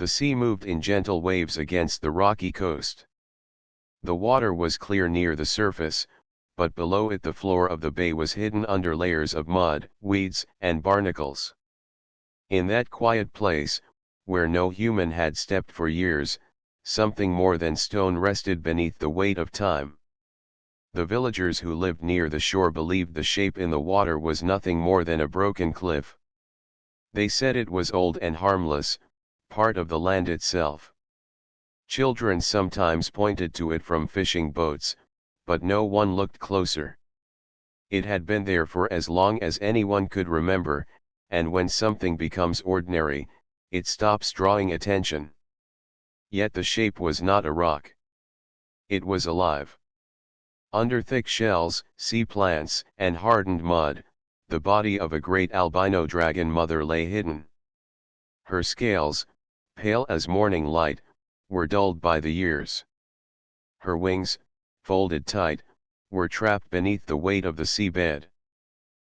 The sea moved in gentle waves against the rocky coast. The water was clear near the surface, but below it the floor of the bay was hidden under layers of mud, weeds, and barnacles. In that quiet place, where no human had stepped for years, something more than stone rested beneath the weight of time. The villagers who lived near the shore believed the shape in the water was nothing more than a broken cliff. They said it was old and harmless, part of the land itself. Children sometimes pointed to it from fishing boats, but no one looked closer. It had been there for as long as anyone could remember, and when something becomes ordinary, it stops drawing attention. Yet the shape was not a rock. It was alive. Under thick shells, sea plants, and hardened mud, the body of a great albino dragon mother lay hidden. Her scales, pale as morning light, were dulled by the years. Her wings, folded tight, were trapped beneath the weight of the seabed.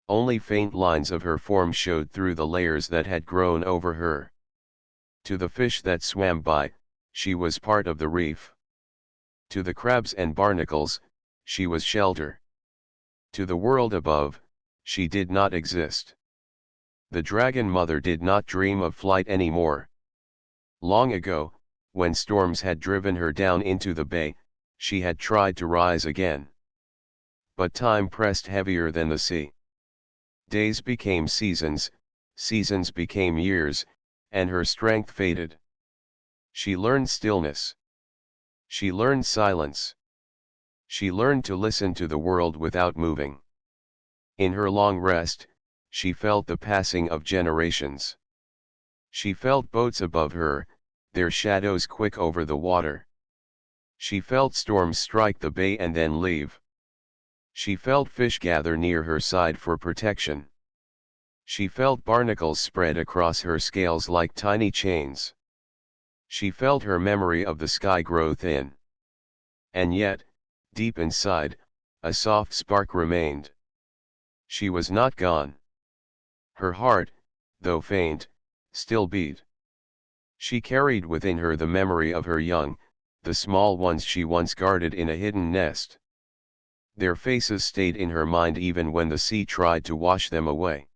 Only faint lines of her form showed through the layers that had grown over her. To the fish that swam by, she was part of the reef. To the crabs and barnacles, she was shelter. To the world above, she did not exist. The dragon mother did not dream of flight anymore. Long ago, when storms had driven her down into the bay, she had tried to rise again. But time pressed heavier than the sea. Days became seasons, seasons became years, and her strength faded. She learned stillness. She learned silence. She learned to listen to the world without moving. In her long rest, she felt the passing of generations. She felt boats above her, their shadows quick over the water. She felt storms strike the bay and then leave. She felt fish gather near her side for protection. She felt barnacles spread across her scales like tiny chains. She felt her memory of the sky grow thin. And yet, deep inside, a soft spark remained. She was not gone. Her heart, though faint, still beat. She carried within her the memory of her young, the small ones she once guarded in a hidden nest. Their faces stayed in her mind even when the sea tried to wash them away.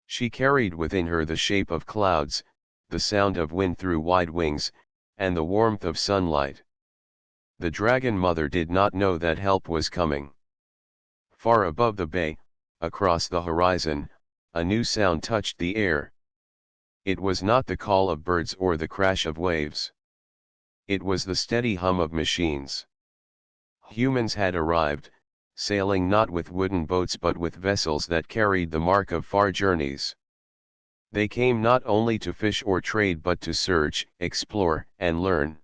She carried within her the shape of clouds, the sound of wind through wide wings, and the warmth of sunlight. The dragon mother did not know that help was coming. Far above the bay, across the horizon, a new sound touched the air. It was not the call of birds or the crash of waves. It was the steady hum of machines. Humans had arrived, sailing not with wooden boats but with vessels that carried the mark of far journeys. They came not only to fish or trade but to search, explore, and learn.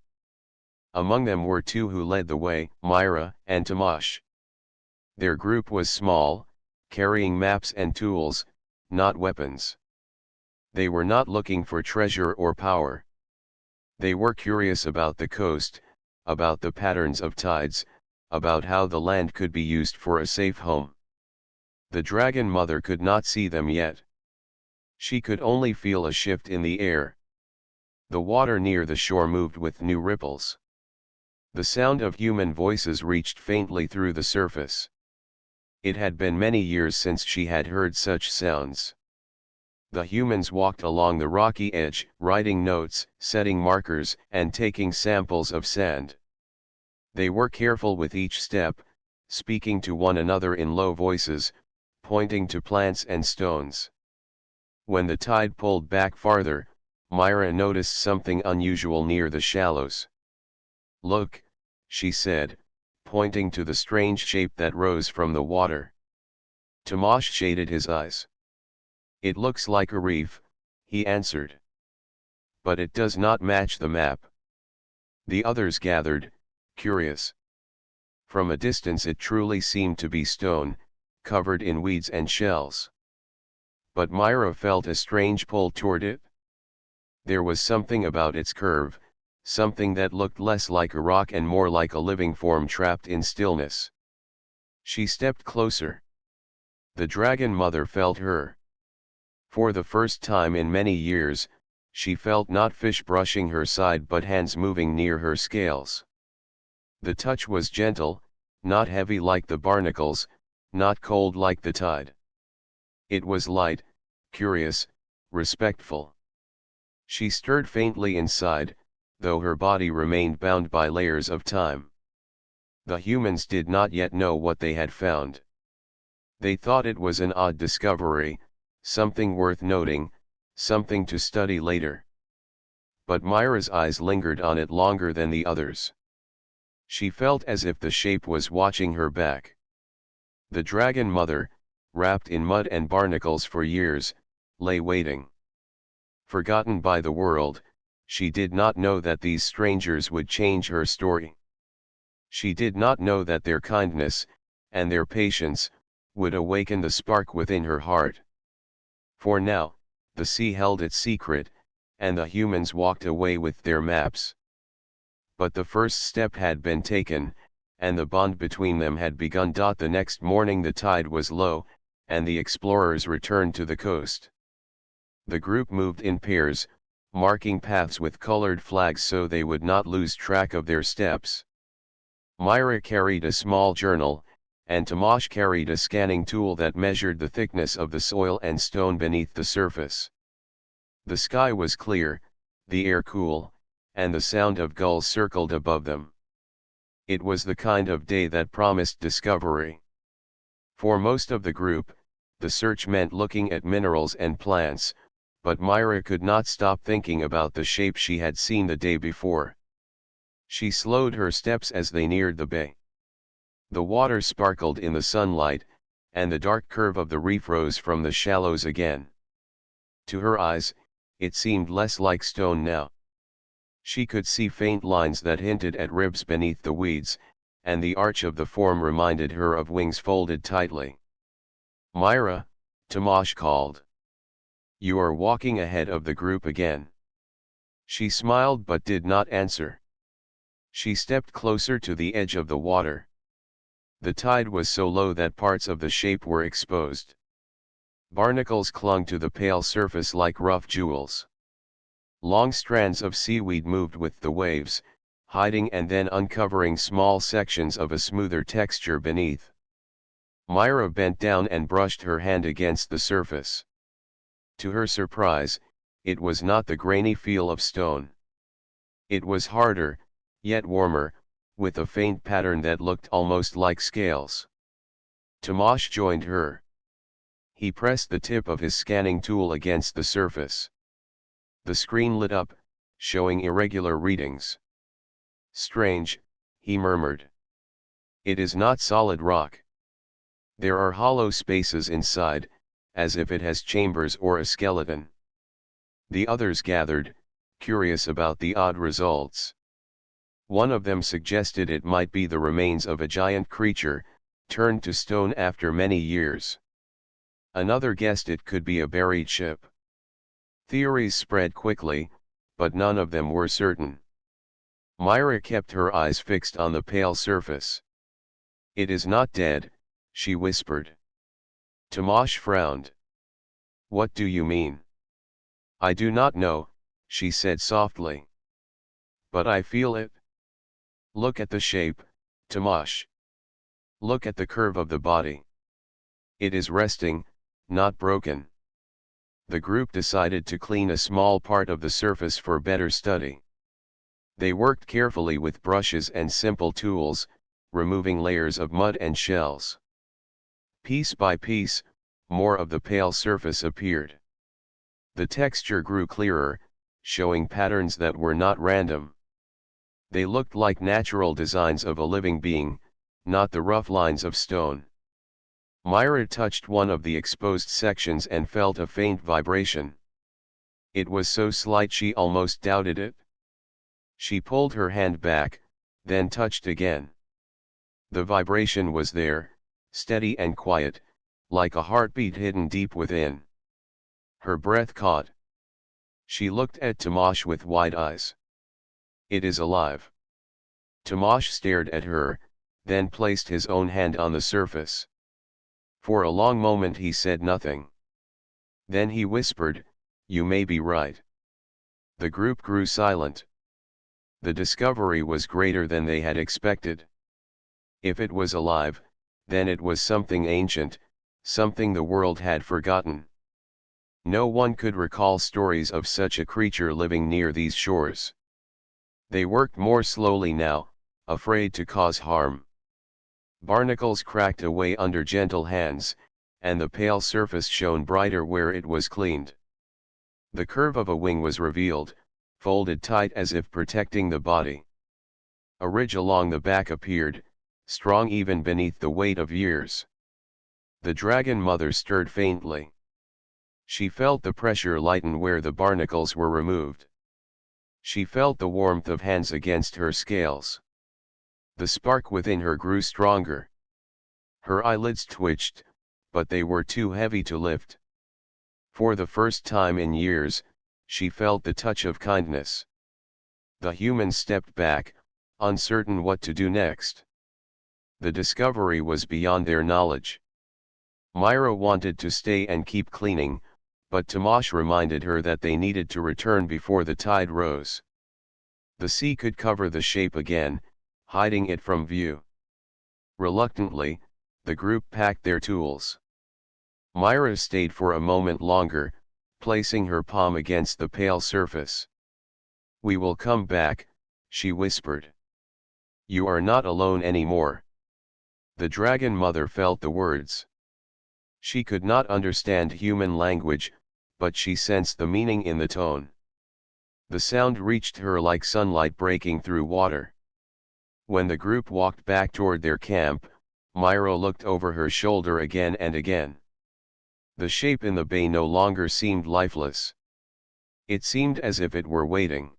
Among them were two who led the way, Myra and Tamash. Their group was small, carrying maps and tools, not weapons. They were not looking for treasure or power. They were curious about the coast, about the patterns of tides, about how the land could be used for a safe home. The dragon mother could not see them yet. She could only feel a shift in the air. The water near the shore moved with new ripples. The sound of human voices reached faintly through the surface. It had been many years since she had heard such sounds. The humans walked along the rocky edge, writing notes, setting markers, and taking samples of sand. They were careful with each step, speaking to one another in low voices, pointing to plants and stones. When the tide pulled back farther, Myra noticed something unusual near the shallows. "Look," she said, pointing to the strange shape that rose from the water. Tamash shaded his eyes. "It looks like a reef," he answered. "But it does not match the map." The others gathered, curious. From a distance it truly seemed to be stone, covered in weeds and shells. But Myra felt a strange pull toward it. There was something about its curve, something that looked less like a rock and more like a living form trapped in stillness. She stepped closer. The dragon mother felt her. For the first time in many years, she felt not fish brushing her side but hands moving near her scales. The touch was gentle, not heavy like the barnacles, not cold like the tide. It was light, curious, respectful. She stirred faintly inside, though her body remained bound by layers of time. The humans did not yet know what they had found. They thought it was an odd discovery, something worth noting, something to study later. But Myra's eyes lingered on it longer than the others. She felt as if the shape was watching her back. The dragon mother, wrapped in mud and barnacles for years, lay waiting. Forgotten by the world, she did not know that these strangers would change her story. She did not know that their kindness, and their patience, would awaken the spark within her heart. For now, the sea held its secret, and the humans walked away with their maps. But the first step had been taken, and the bond between them had begun. The next morning the tide was low, and the explorers returned to the coast. The group moved in pairs, marking paths with colored flags so they would not lose track of their steps. Myra carried a small journal, and Tomasz carried a scanning tool that measured the thickness of the soil and stone beneath the surface. The sky was clear, the air cool, and the sound of gulls circled above them. It was the kind of day that promised discovery. For most of the group, the search meant looking at minerals and plants, but Myra could not stop thinking about the shape she had seen the day before. She slowed her steps as they neared the bay. The water sparkled in the sunlight, and the dark curve of the reef rose from the shallows again. To her eyes, it seemed less like stone now. She could see faint lines that hinted at ribs beneath the weeds, and the arch of the form reminded her of wings folded tightly. "Myra," Tomasz called. "You are walking ahead of the group again." She smiled but did not answer. She stepped closer to the edge of the water. The tide was so low that parts of the shape were exposed. Barnacles clung to the pale surface like rough jewels. Long strands of seaweed moved with the waves, hiding and then uncovering small sections of a smoother texture beneath. Myra bent down and brushed her hand against the surface. To her surprise, it was not the grainy feel of stone. It was harder, yet warmer, with a faint pattern that looked almost like scales. Tomasz joined her. He pressed the tip of his scanning tool against the surface. The screen lit up, showing irregular readings. "Strange," he murmured. "It is not solid rock. There are hollow spaces inside, as if it has chambers or a skeleton." The others gathered, curious about the odd results. One of them suggested it might be the remains of a giant creature, turned to stone after many years. Another guessed it could be a buried ship. Theories spread quickly, but none of them were certain. Myra kept her eyes fixed on the pale surface. "It is not dead," she whispered. Tomasz frowned. "What do you mean?" "I do not know," she said softly. "But I feel it. Look at the shape, Tomasz. Look at the curve of the body. It is resting, not broken." The group decided to clean a small part of the surface for better study. They worked carefully with brushes and simple tools, removing layers of mud and shells. Piece by piece, more of the pale surface appeared. The texture grew clearer, showing patterns that were not random. They looked like natural designs of a living being, not the rough lines of stone. Myra touched one of the exposed sections and felt a faint vibration. It was so slight she almost doubted it. She pulled her hand back, then touched again. The vibration was there, steady and quiet, like a heartbeat hidden deep within. Her breath caught. She looked at Tomasz with wide eyes. "It is alive." Tomasz stared at her, then placed his own hand on the surface. For a long moment he said nothing. Then he whispered, "You may be right. The group grew silent. The discovery was greater than they had expected. If it was alive, then it was something ancient, something the world had forgotten. No one could recall stories of such a creature living near these shores. They worked more slowly now, afraid to cause harm. Barnacles cracked away under gentle hands, and the pale surface shone brighter where it was cleaned. The curve of a wing was revealed, folded tight as if protecting the body. A ridge along the back appeared, strong even beneath the weight of years. The dragon mother stirred faintly. She felt the pressure lighten where the barnacles were removed. She felt the warmth of hands against her scales. The spark within her grew stronger. Her eyelids twitched, but they were too heavy to lift. For the first time in years, she felt the touch of kindness. The humans stepped back, uncertain what to do next. The discovery was beyond their knowledge. Myra wanted to stay and keep cleaning, but Tomash reminded her that they needed to return before the tide rose. The sea could cover the shape again, hiding it from view. Reluctantly, the group packed their tools. Myra stayed for a moment longer, placing her palm against the pale surface. "We will come back," she whispered. "You are not alone anymore." The dragon mother felt the words. She could not understand human language, but she sensed the meaning in the tone. The sound reached her like sunlight breaking through water. When the group walked back toward their camp, Myra looked over her shoulder again and again. The shape in the bay no longer seemed lifeless. It seemed as if it were waiting.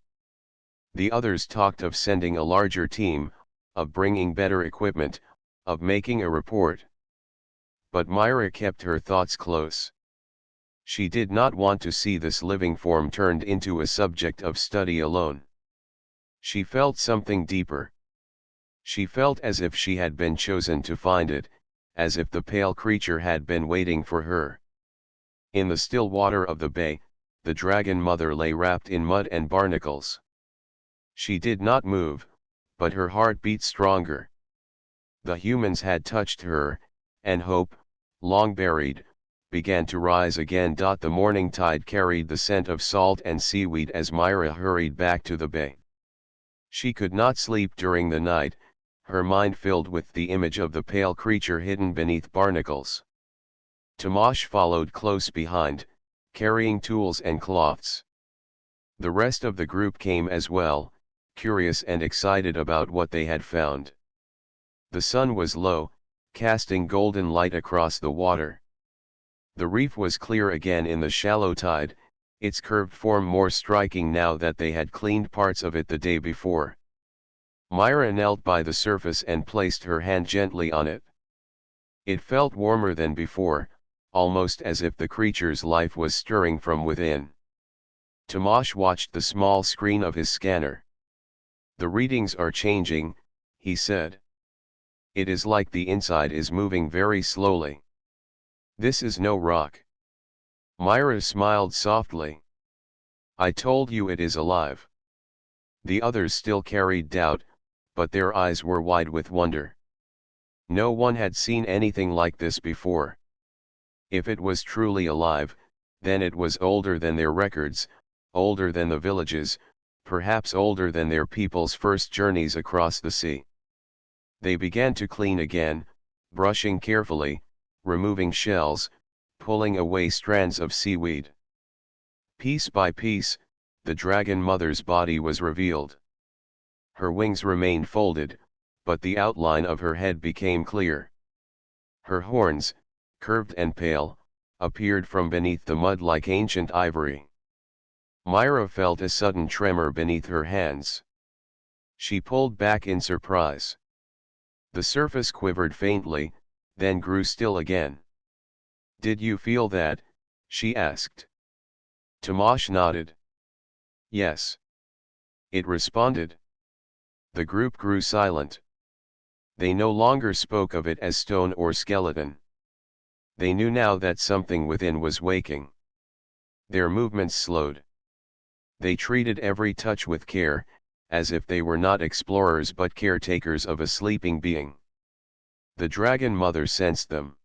The others talked of sending a larger team, of bringing better equipment, of making a report. But Myra kept her thoughts close. She did not want to see this living form turned into a subject of study alone. She felt something deeper. She felt as if she had been chosen to find it, as if the pale creature had been waiting for her. In the still water of the bay, the dragon mother lay wrapped in mud and barnacles. She did not move, but her heart beat stronger. The humans had touched her, and hope, long buried, began to rise again. The morning tide carried the scent of salt and seaweed as Myra hurried back to the bay. She could not sleep during the night, her mind filled with the image of the pale creature hidden beneath barnacles. Tomash followed close behind, carrying tools and cloths. The rest of the group came as well, curious and excited about what they had found. The sun was low, casting golden light across the water. The reef was clear again in the shallow tide, its curved form more striking now that they had cleaned parts of it the day before. Myra knelt by the surface and placed her hand gently on it. It felt warmer than before, almost as if the creature's life was stirring from within. Tomash watched the small screen of his scanner. "The readings are changing," he said. "It is like the inside is moving very slowly. This is no rock." Myra smiled softly. "I told you it is alive." The others still carried doubt, but their eyes were wide with wonder. No one had seen anything like this before. If it was truly alive, then it was older than their records, older than the villages, perhaps older than their people's first journeys across the sea. They began to clean again, brushing carefully, removing shells, pulling away strands of seaweed. Piece by piece, the dragon mother's body was revealed. Her wings remained folded, but the outline of her head became clear. Her horns, curved and pale, appeared from beneath the mud like ancient ivory. Myra felt a sudden tremor beneath her hands. She pulled back in surprise. The surface quivered faintly, then grew still again. "Did you feel that?" she asked. Tomash nodded. "Yes," it responded. The group grew silent. They no longer spoke of it as stone or skeleton. They knew now that something within was waking. Their movements slowed. They treated every touch with care, as if they were not explorers but caretakers of a sleeping being. The dragon mother sensed them.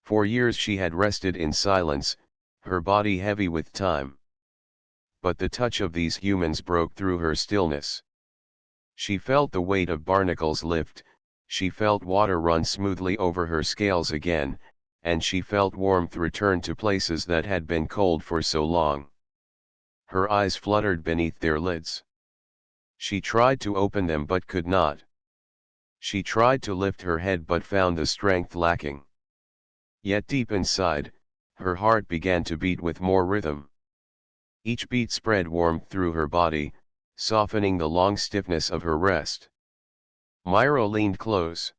For years she had rested in silence, her body heavy with time. But the touch of these humans broke through her stillness. She felt the weight of barnacles lift, she felt water run smoothly over her scales again, and she felt warmth return to places that had been cold for so long. Her eyes fluttered beneath their lids. She tried to open them but could not. She tried to lift her head but found the strength lacking. Yet deep inside, her heart began to beat with more rhythm. Each beat spread warmth through her body, softening the long stiffness of her rest. Myra leaned close.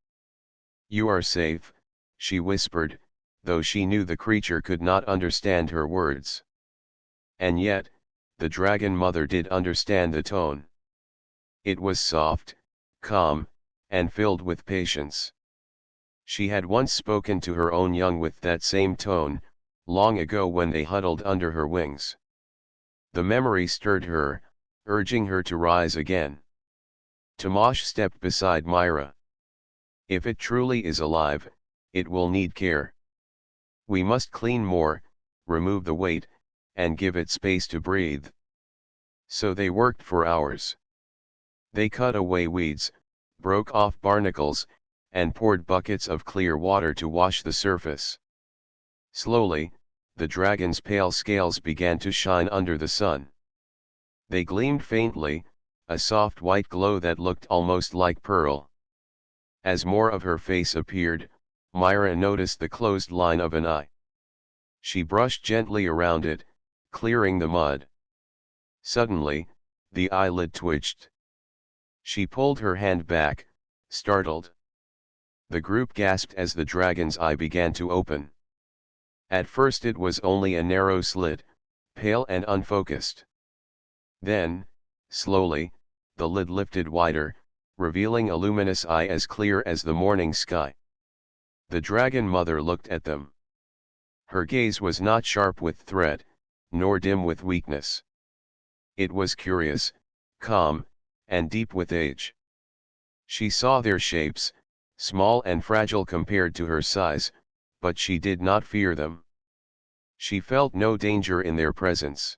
"You are safe," she whispered, though she knew the creature could not understand her words. And yet, the dragon mother did understand the tone. It was soft, calm, and filled with patience. She had once spoken to her own young with that same tone, long ago when they huddled under her wings. The memory stirred her, urging her to rise again. Tomash stepped beside Myra. "If it truly is alive, it will need care. We must clean more, remove the weight, and give it space to breathe." So they worked for hours. They cut away weeds, broke off barnacles, and poured buckets of clear water to wash the surface. Slowly, the dragon's pale scales began to shine under the sun. They gleamed faintly, a soft white glow that looked almost like pearl. As more of her face appeared, Myra noticed the closed line of an eye. She brushed gently around it, clearing the mud. Suddenly, the eyelid twitched. She pulled her hand back, startled. The group gasped as the dragon's eye began to open. At first it was only a narrow slit, pale and unfocused. Then, slowly, the lid lifted wider, revealing a luminous eye as clear as the morning sky. The dragon mother looked at them. Her gaze was not sharp with threat, nor dim with weakness. It was curious, calm, and deep with age. She saw their shapes, small and fragile compared to her size, but she did not fear them. She felt no danger in their presence.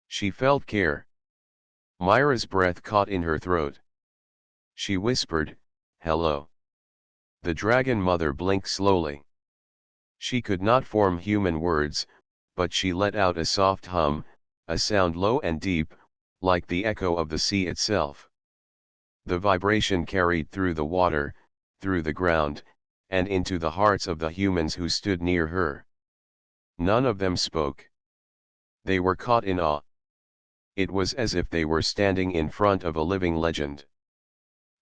She felt care. Myra's breath caught in her throat. She whispered, "Hello." The dragon mother blinked slowly. She could not form human words, but she let out a soft hum, a sound low and deep, like the echo of the sea itself. The vibration carried through the water, through the ground, and into the hearts of the humans who stood near her. None of them spoke. They were caught in awe. It was as if they were standing in front of a living legend.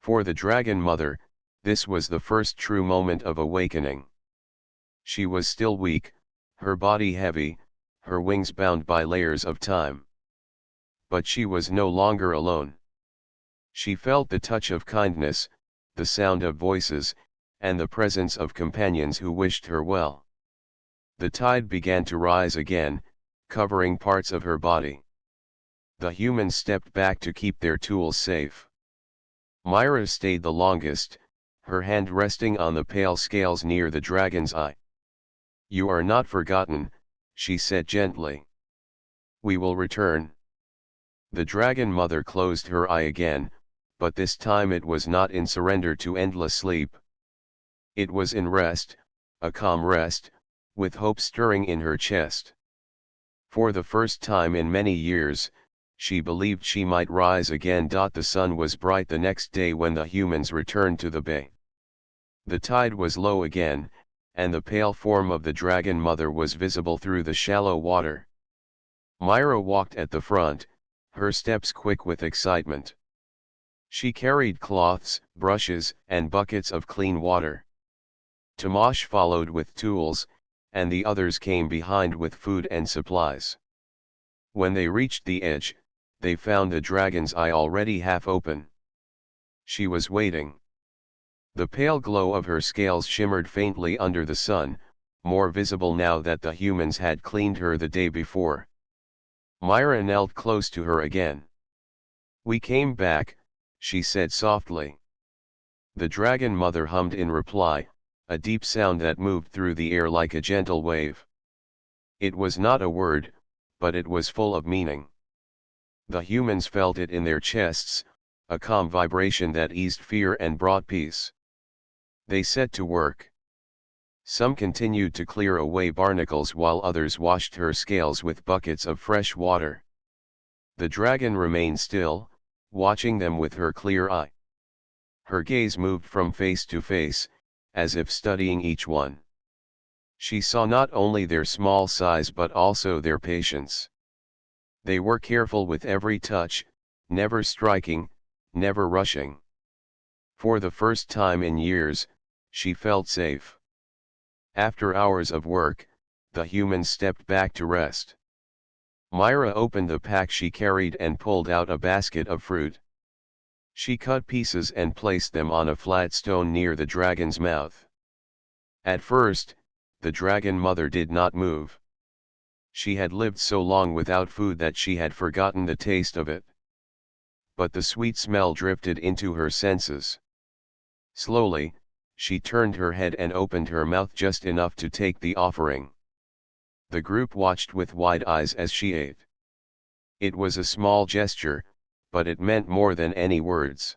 For the dragon mother, this was the first true moment of awakening. She was still weak, her body heavy, her wings bound by layers of time. But she was no longer alone. She felt the touch of kindness, the sound of voices, and the presence of companions who wished her well. The tide began to rise again, covering parts of her body. The humans stepped back to keep their tools safe. Myra stayed the longest, her hand resting on the pale scales near the dragon's eye. "You are not forgotten," she said gently. "We will return." The dragon mother closed her eye again, but this time it was not in surrender to endless sleep. It was in rest, a calm rest, with hope stirring in her chest. For the first time in many years, she believed she might rise again. The sun was bright the next day when the humans returned to the bay. The tide was low again, and the pale form of the dragon mother was visible through the shallow water. Myra walked at the front, her steps quick with excitement. She carried cloths, brushes, and buckets of clean water. Tomash followed with tools, and the others came behind with food and supplies. When they reached the edge, they found the dragon's eye already half open. She was waiting. The pale glow of her scales shimmered faintly under the sun, more visible now that the humans had cleaned her the day before. Myra knelt close to her again. "We came back," she said softly. The dragon mother hummed in reply, a deep sound that moved through the air like a gentle wave. It was not a word, but it was full of meaning. The humans felt it in their chests, a calm vibration that eased fear and brought peace. They set to work. Some continued to clear away barnacles while others washed her scales with buckets of fresh water. The dragon remained still, watching them with her clear eye. Her gaze moved from face to face, as if studying each one. She saw not only their small size but also their patience. They were careful with every touch, never striking, never rushing. For the first time in years, she felt safe. After hours of work, the humans stepped back to rest. Myra opened the pack she carried and pulled out a basket of fruit. She cut pieces and placed them on a flat stone near the dragon's mouth. At first, the dragon mother did not move. She had lived so long without food that she had forgotten the taste of it. But the sweet smell drifted into her senses. Slowly, she turned her head and opened her mouth just enough to take the offering. The group watched with wide eyes as she ate. It was a small gesture, but it meant more than any words.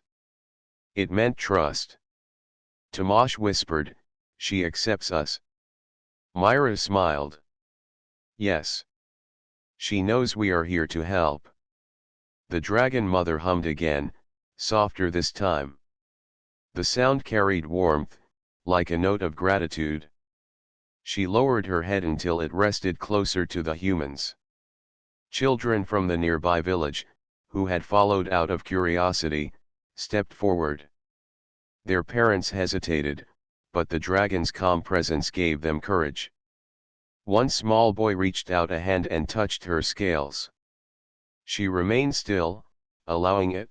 It meant trust. Tomash whispered, "She accepts us." Myra smiled. "Yes. She knows we are here to help." The dragon mother hummed again, softer this time. The sound carried warmth, like a note of gratitude. She lowered her head until it rested closer to the humans. Children from the nearby village, who had followed out of curiosity, stepped forward. Their parents hesitated, but the dragon's calm presence gave them courage. One small boy reached out a hand and touched her scales. She remained still, allowing it.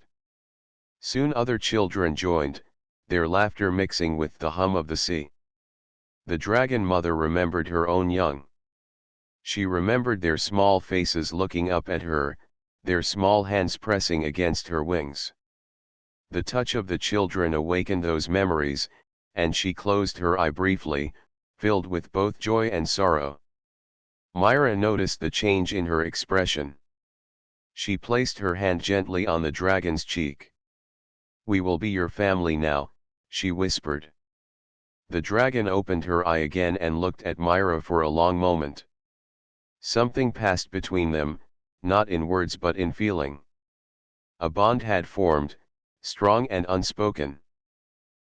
Soon other children joined, their laughter mixing with the hum of the sea. The dragon mother remembered her own young. She remembered their small faces looking up at her, their small hands pressing against her wings. The touch of the children awakened those memories, and she closed her eye briefly, filled with both joy and sorrow. Myra noticed the change in her expression. She placed her hand gently on the dragon's cheek. "We will be your family now," she whispered. The dragon opened her eye again and looked at Myra for a long moment. Something passed between them, not in words but in feeling. A bond had formed, strong and unspoken.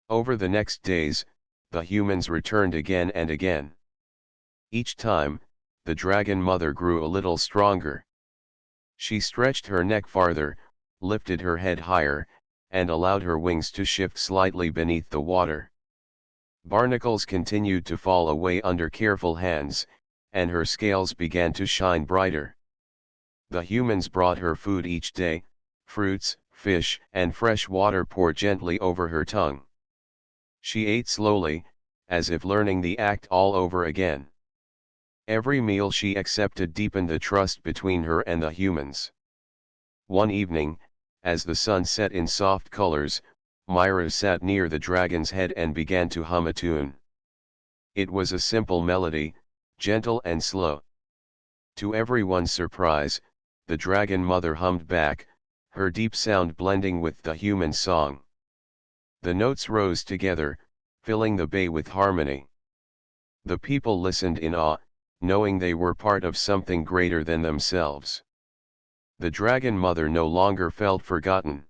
Over the next days, the humans returned again and again. Each time, the dragon mother grew a little stronger. She stretched her neck farther, lifted her head higher, and allowed her wings to shift slightly beneath the water. Barnacles continued to fall away under careful hands, and her scales began to shine brighter. The humans brought her food each day, fruits, fish, and fresh water poured gently over her tongue. She ate slowly, as if learning the act all over again. Every meal she accepted deepened the trust between her and the humans. One evening, as the sun set in soft colors, Myra sat near the dragon's head and began to hum a tune. It was a simple melody, gentle and slow. To everyone's surprise, the dragon mother hummed back, her deep sound blending with the human song. The notes rose together, filling the bay with harmony. The people listened in awe, knowing they were part of something greater than themselves. The dragon mother no longer felt forgotten.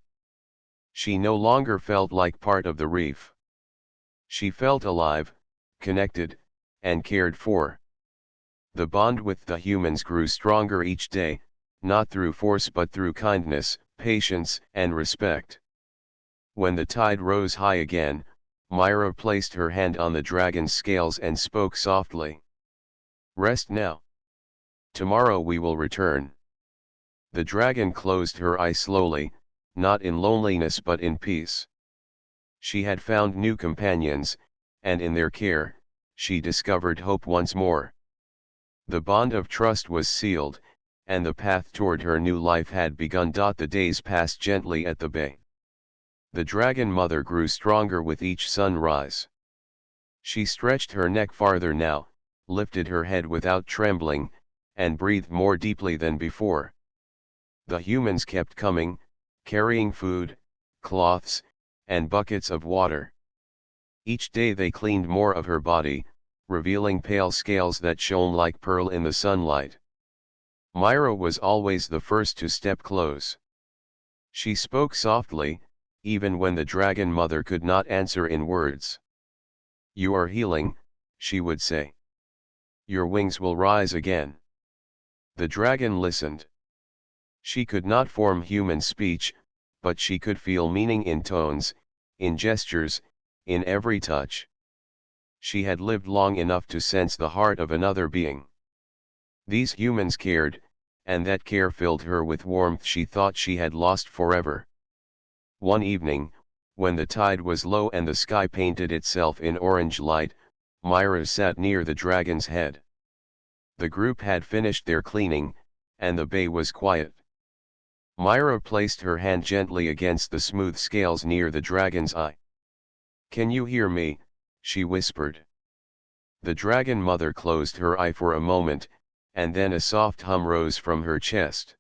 She no longer felt like part of the reef. She felt alive, connected, and cared for. The bond with the humans grew stronger each day, not through force but through kindness, patience, and respect. When the tide rose high again, Myra placed her hand on the dragon's scales and spoke softly. "Rest now. Tomorrow we will return." The dragon closed her eyes slowly, not in loneliness but in peace. She had found new companions, and in their care, she discovered hope once more. The bond of trust was sealed, and the path toward her new life had begun. The days passed gently at the bay. The dragon mother grew stronger with each sunrise. She stretched her neck farther now, lifted her head without trembling, and breathed more deeply than before. The humans kept coming, carrying food, cloths, and buckets of water. Each day they cleaned more of her body, revealing pale scales that shone like pearl in the sunlight. Myra was always the first to step close. She spoke softly, even when the dragon mother could not answer in words. "You are healing," she would say. "Your wings will rise again." The dragon listened. She could not form human speech, but she could feel meaning in tones, in gestures, in every touch. She had lived long enough to sense the heart of another being. These humans cared, and that care filled her with warmth she thought she had lost forever. One evening, when the tide was low and the sky painted itself in orange light, Myra sat near the dragon's head. The group had finished their cleaning, and the bay was quiet. Myra placed her hand gently against the smooth scales near the dragon's eye. "Can you hear me?" she whispered. The dragon mother closed her eye for a moment, and then a soft hum rose from her chest.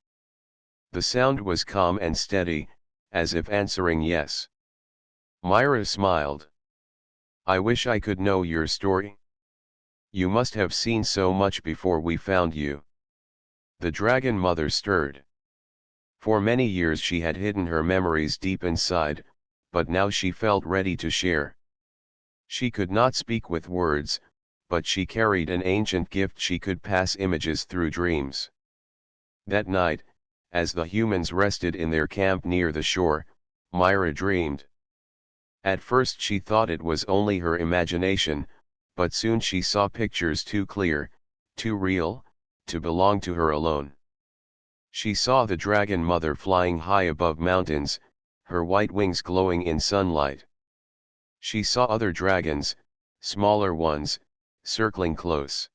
The sound was calm and steady, as if answering yes. Myra smiled. "I wish I could know your story. You must have seen so much before we found you." The dragon mother stirred. For many years she had hidden her memories deep inside, but now she felt ready to share. She could not speak with words, but she carried an ancient gift. She could pass images through dreams. That night, as the humans rested in their camp near the shore, Myra dreamed. At first she thought it was only her imagination, but soon she saw pictures too clear, too real, to belong to her alone. She saw the dragon mother flying high above mountains, her white wings glowing in sunlight. She saw other dragons, smaller ones, circling close.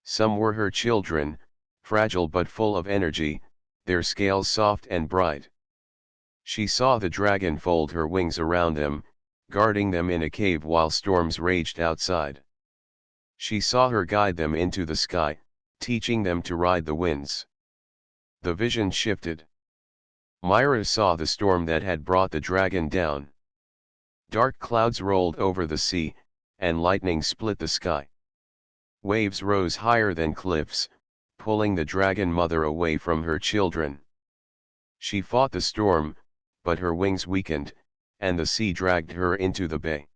Some were her children, fragile but full of energy, their scales soft and bright. She saw the dragon fold her wings around them, guarding them in a cave while storms raged outside. She saw her guide them into the sky, teaching them to ride the winds. The vision shifted. Myra saw the storm that had brought the dragon down. Dark clouds rolled over the sea, and lightning split the sky. Waves rose higher than cliffs, pulling the dragon mother away from her children. She fought the storm, but her wings weakened, and the sea dragged her into the bay.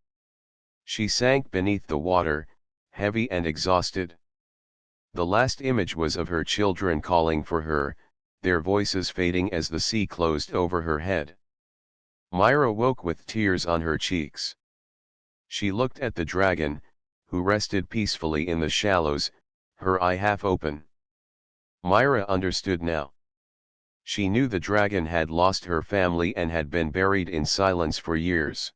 She sank beneath the water, heavy and exhausted. The last image was of her children calling for her, their voices fading as the sea closed over her head. Myra woke with tears on her cheeks. She looked at the dragon, who rested peacefully in the shallows, her eye half open. Myra understood now. She knew the dragon had lost her family and had been buried in silence for years.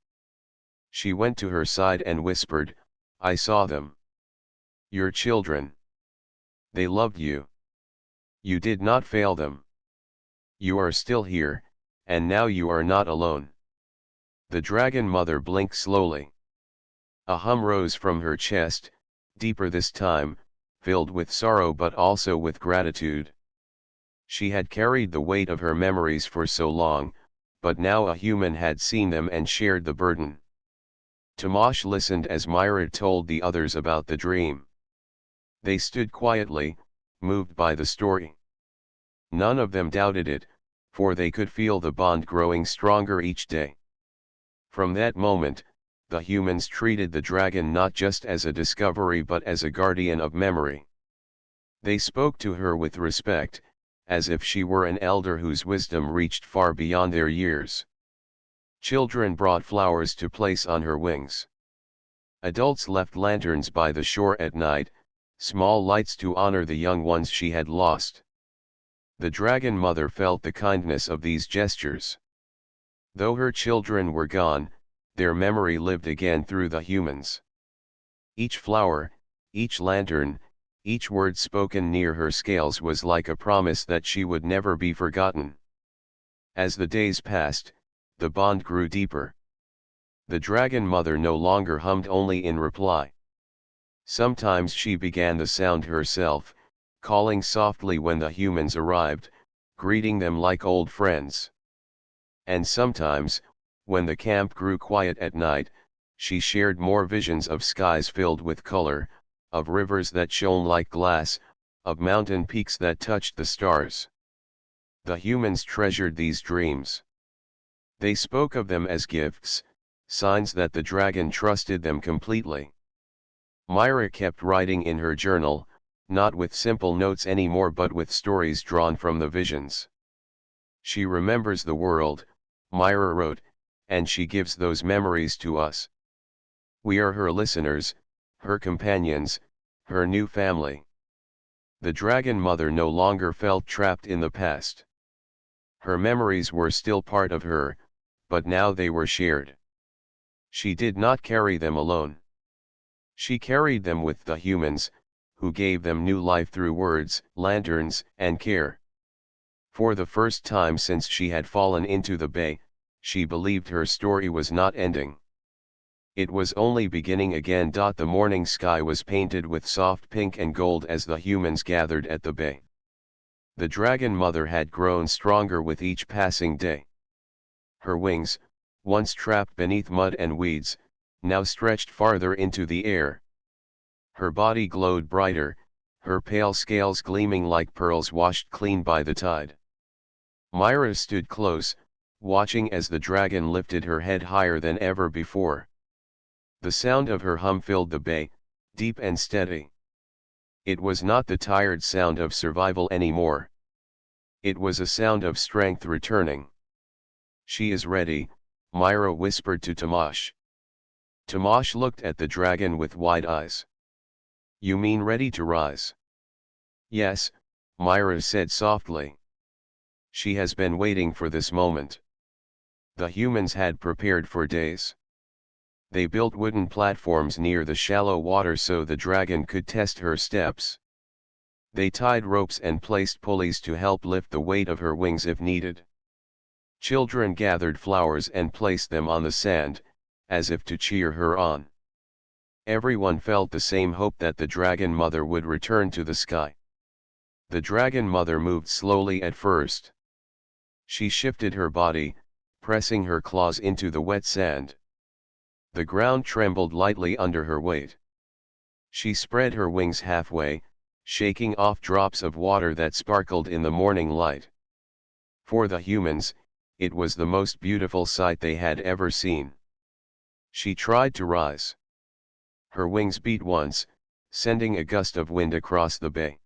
She went to her side and whispered, "I saw them. Your children. They loved you. You did not fail them. You are still here, and now you are not alone." The dragon mother blinked slowly. A hum rose from her chest, deeper this time, filled with sorrow but also with gratitude. She had carried the weight of her memories for so long, but now a human had seen them and shared the burden. Tomash listened as Myra told the others about the dream. They stood quietly, moved by the story. None of them doubted it, for they could feel the bond growing stronger each day. From that moment, the humans treated the dragon not just as a discovery but as a guardian of memory. They spoke to her with respect, as if she were an elder whose wisdom reached far beyond their years. Children brought flowers to place on her wings. Adults left lanterns by the shore at night, small lights to honor the young ones she had lost. The dragon mother felt the kindness of these gestures. Though her children were gone, their memory lived again through the humans. Each flower, each lantern, Each word spoken near her scales was like a promise that she would never be forgotten. As the days passed, the bond grew deeper. The dragon mother no longer hummed only in reply. Sometimes she began the sound herself, calling softly when the humans arrived, greeting them like old friends. And sometimes, when the camp grew quiet at night, she shared more visions of skies filled with color, of rivers that shone like glass, of mountain peaks that touched the stars. The humans treasured these dreams. They spoke of them as gifts, signs that the dragon trusted them completely. Myra kept writing in her journal, not with simple notes anymore but with stories drawn from the visions. She remembers the world, Myra wrote, and she gives those memories to us. We are her listeners, her companions, her new family. The dragon mother no longer felt trapped in the past. Her memories were still part of her, but now they were shared. She did not carry them alone. She carried them with the humans, who gave them new life through words, lanterns, and care. For the first time since she had fallen into the bay, she believed her story was not ending. It was only beginning again. The morning sky was painted with soft pink and gold as the humans gathered at the bay. The dragon mother had grown stronger with each passing day. Her wings, once trapped beneath mud and weeds, now stretched farther into the air. Her body glowed brighter, her pale scales gleaming like pearls washed clean by the tide. Myra stood close, watching as the dragon lifted her head higher than ever before. The sound of her hum filled the bay, deep and steady. It was not the tired sound of survival anymore. It was a sound of strength returning. She is ready, Myra whispered to Tomash. Tomash looked at the dragon with wide eyes. You mean ready to rise? Yes, Myra said softly. She has been waiting for this moment. The humans had prepared for days. They built wooden platforms near the shallow water so the dragon could test her steps. They tied ropes and placed pulleys to help lift the weight of her wings if needed. Children gathered flowers and placed them on the sand, as if to cheer her on. Everyone felt the same hope that the dragon mother would return to the sky. The dragon mother moved slowly at first. She shifted her body, pressing her claws into the wet sand. The ground trembled lightly under her weight. She spread her wings halfway, shaking off drops of water that sparkled in the morning light. For the humans, it was the most beautiful sight they had ever seen. She tried to rise. Her wings beat once, sending a gust of wind across the bay.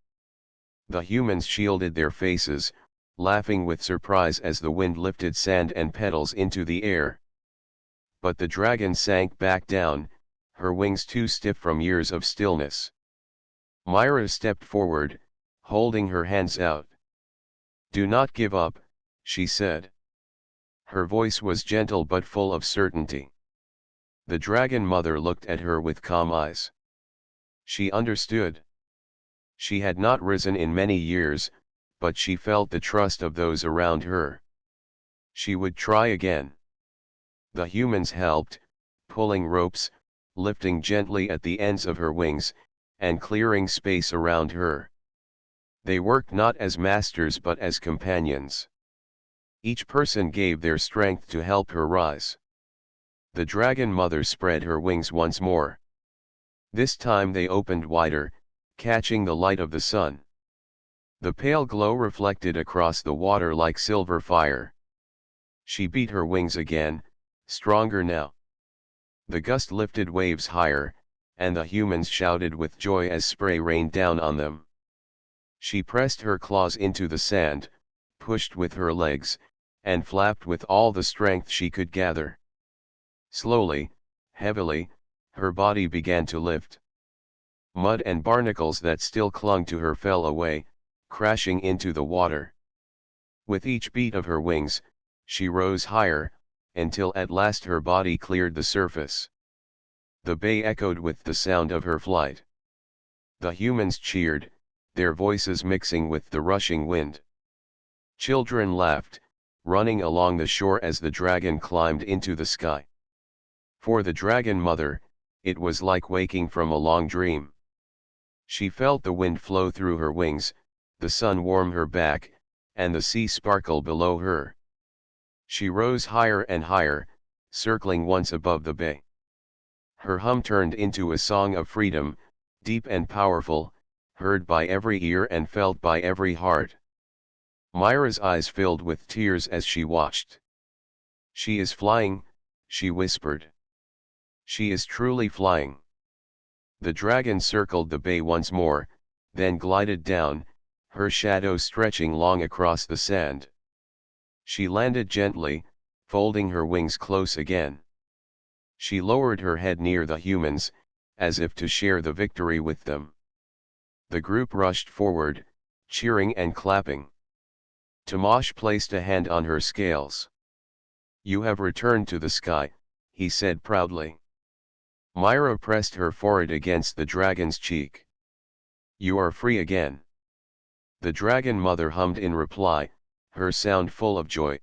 The humans shielded their faces, laughing with surprise as the wind lifted sand and petals into the air. But the dragon sank back down, her wings too stiff from years of stillness. Myra stepped forward, holding her hands out. Do not give up, she said. Her voice was gentle but full of certainty. The dragon mother looked at her with calm eyes. She understood. She had not risen in many years, but she felt the trust of those around her. She would try again. The humans helped, pulling ropes, lifting gently at the ends of her wings, and clearing space around her. They worked not as masters but as companions. Each person gave their strength to help her rise. The dragon mother spread her wings once more. This time they opened wider, catching the light of the sun. The pale glow reflected across the water like silver fire. She beat her wings again, stronger now. The gust lifted waves higher, and the humans shouted with joy as spray rained down on them. She pressed her claws into the sand, pushed with her legs, and flapped with all the strength she could gather. Slowly, heavily, her body began to lift. Mud and barnacles that still clung to her fell away, crashing into the water. With each beat of her wings, she rose higher, until at last her body cleared the surface. The bay echoed with the sound of her flight. The humans cheered, their voices mixing with the rushing wind. Children laughed, running along the shore as the dragon climbed into the sky. For the dragon mother, it was like waking from a long dream. She felt the wind flow through her wings, the sun warm her back, and the sea sparkle below her. She rose higher and higher, circling once above the bay. Her hum turned into a song of freedom, deep and powerful, heard by every ear and felt by every heart. Myra's eyes filled with tears as she watched. "She is flying," she whispered. "She is truly flying." The dragon circled the bay once more, then glided down, her shadow stretching long across the sand. She landed gently, folding her wings close again. She lowered her head near the humans, as if to share the victory with them. The group rushed forward, cheering and clapping. Tomasz placed a hand on her scales. "You have returned to the sky," he said proudly. Myra pressed her forehead against the dragon's cheek. "You are free again." The dragon mother hummed in reply, her sound full of joy.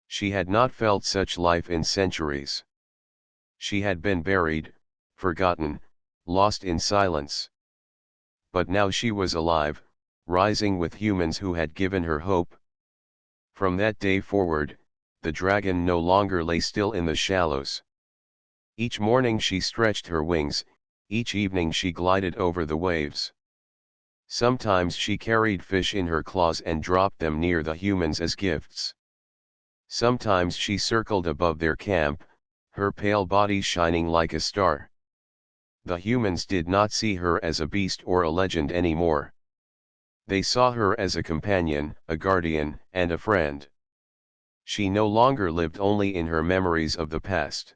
She had not felt such life in centuries. She had been buried, forgotten, lost in silence. But now she was alive, rising with humans who had given her hope. From that day forward, the dragon no longer lay still in the shallows. Each morning she stretched her wings, each evening she glided over the waves. Sometimes she carried fish in her claws and dropped them near the humans as gifts. Sometimes she circled above their camp, her pale body shining like a star. The humans did not see her as a beast or a legend anymore. They saw her as a companion, a guardian, and a friend. She no longer lived only in her memories of the past.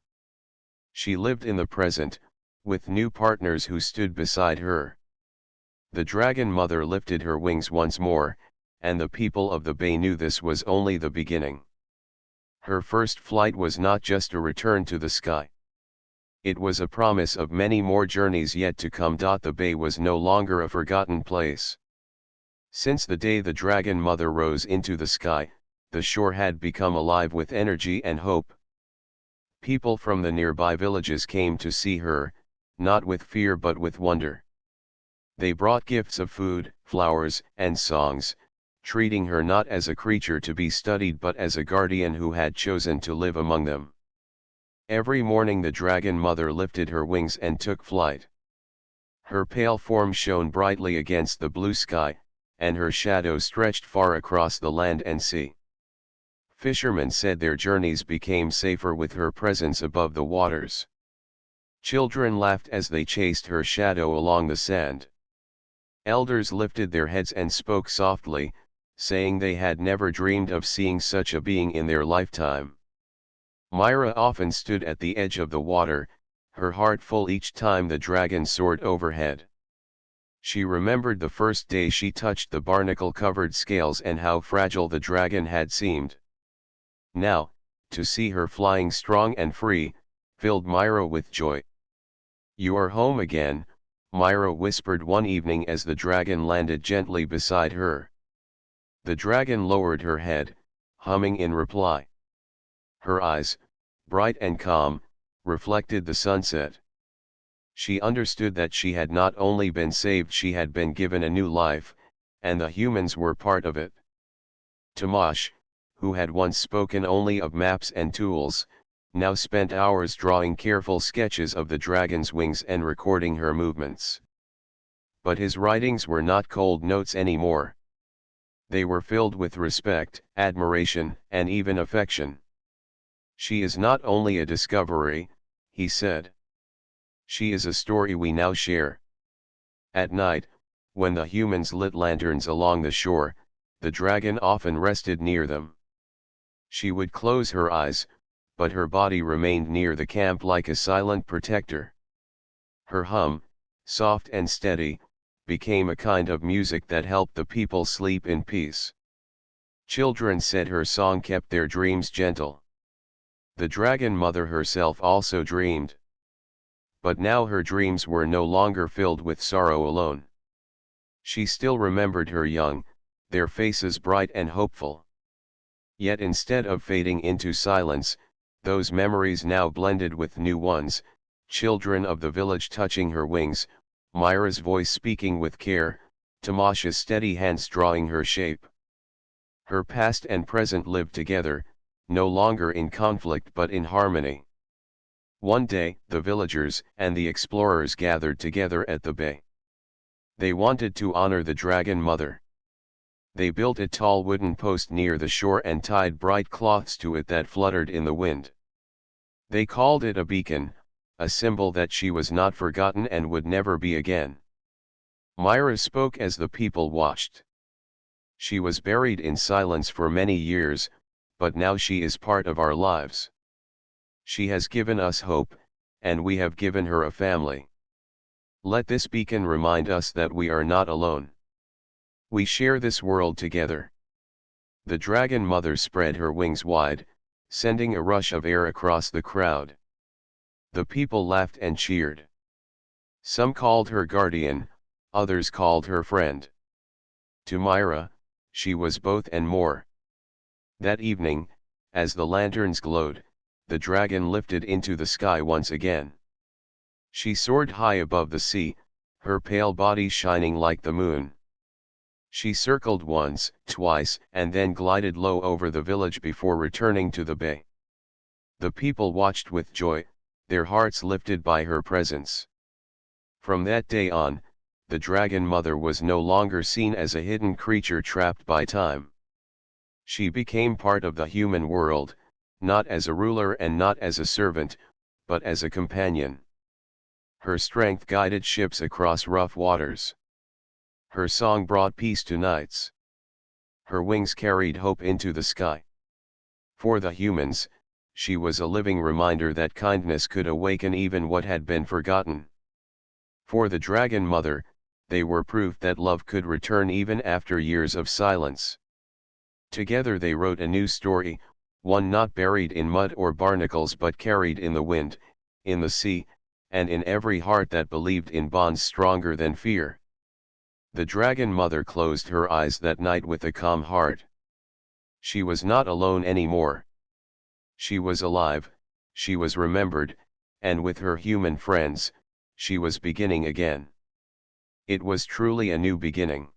She lived in the present, with new partners who stood beside her. The dragon mother lifted her wings once more, and the people of the bay knew this was only the beginning. Her first flight was not just a return to the sky. It was a promise of many more journeys yet to come. The bay was no longer a forgotten place. Since the day the dragon mother rose into the sky, the shore had become alive with energy and hope. People from the nearby villages came to see her, not with fear but with wonder. They brought gifts of food, flowers, and songs, treating her not as a creature to be studied but as a guardian who had chosen to live among them. Every morning the dragon mother lifted her wings and took flight. Her pale form shone brightly against the blue sky, and her shadow stretched far across the land and sea. Fishermen said their journeys became safer with her presence above the waters. Children laughed as they chased her shadow along the sand. Elders lifted their heads and spoke softly, saying they had never dreamed of seeing such a being in their lifetime. Myra often stood at the edge of the water, her heart full each time the dragon soared overhead. She remembered the first day she touched the barnacle-covered scales and how fragile the dragon had seemed. Now, to see her flying strong and free, filled Myra with joy. "You are home again," Myra whispered one evening as the dragon landed gently beside her. The dragon lowered her head, humming in reply. Her eyes, bright and calm, reflected the sunset. She understood that she had not only been saved, she had been given a new life, and the humans were part of it. Tomasz, who had once spoken only of maps and tools, now spent hours drawing careful sketches of the dragon's wings and recording her movements. But his writings were not cold notes anymore. They were filled with respect, admiration, and even affection. "She is not only a discovery," he said. "She is a story we now share." At night, when the humans lit lanterns along the shore, the dragon often rested near them. She would close her eyes, but her body remained near the camp like a silent protector. Her hum, soft and steady, became a kind of music that helped the people sleep in peace. Children said her song kept their dreams gentle. The dragon mother herself also dreamed. but now her dreams were no longer filled with sorrow alone. She still remembered her young, their faces bright and hopeful. Yet instead of fading into silence, those memories now blended with new ones, children of the village touching her wings, Myra's voice speaking with care, Tamasha's steady hands drawing her shape. Her past and present lived together, no longer in conflict but in harmony. One day, the villagers and the explorers gathered together at the bay. They wanted to honor the Dragon Mother. They built a tall wooden post near the shore and tied bright cloths to it that fluttered in the wind. They called it a beacon, a symbol that she was not forgotten and would never be again. Myra spoke as the people watched. She was buried in silence for many years, but now she is part of our lives. She has given us hope, and we have given her a family. Let this beacon remind us that we are not alone. We share this world together. The Dragon Mother spread her wings wide, sending a rush of air across the crowd. The people laughed and cheered. Some called her guardian, others called her friend. To Myra, she was both and more. That evening, as the lanterns glowed, the dragon lifted into the sky once again. She soared high above the sea, her pale body shining like the moon. She circled once, twice, and then glided low over the village before returning to the bay. The people watched with joy, their hearts lifted by her presence. From that day on, the Dragon Mother was no longer seen as a hidden creature trapped by time. She became part of the human world, not as a ruler and not as a servant, but as a companion. Her strength guided ships across rough waters. Her song brought peace to nights. Her wings carried hope into the sky. For the humans, she was a living reminder that kindness could awaken even what had been forgotten. For the Dragon Mother, they were proof that love could return even after years of silence. Together they wrote a new story, one not buried in mud or barnacles but carried in the wind, in the sea, and in every heart that believed in bonds stronger than fear. The Dragon Mother closed her eyes that night with a calm heart. She was not alone anymore. She was alive, she was remembered, and with her human friends, she was beginning again. It was truly a new beginning.